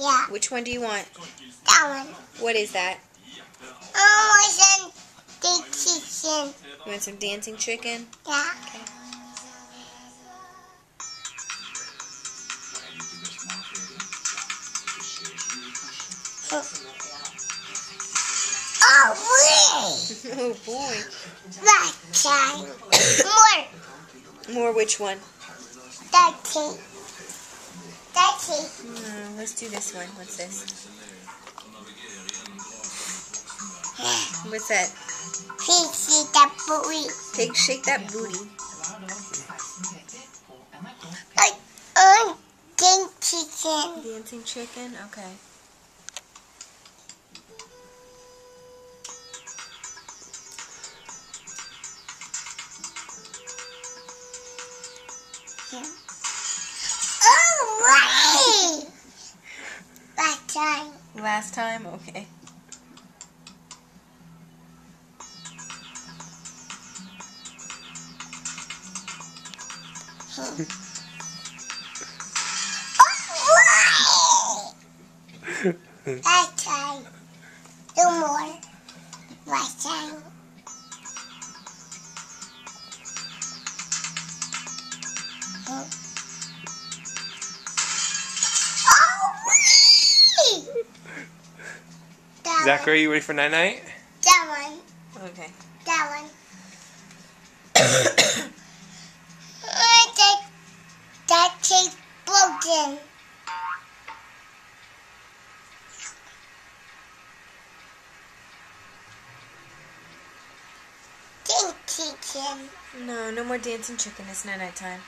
Yeah. Which one do you want? That one. What is that? I want some chicken. You want some dancing chicken? Yeah. Okay. Oh Oh boy. that time. More. More which one? That's it. That's it. No, let's do this one. What's this? What's that? Please see that booty. Pig, shake that booty. Chicken. Dancing chicken? Okay. Yeah. Oh, right. Last time. Last time? Okay. Last time. Two more. Last time. Zachary, you ready for night-night? That one. Okay. That one. That tape's broken. Chicken. No, no more dancing chicken. It's night time.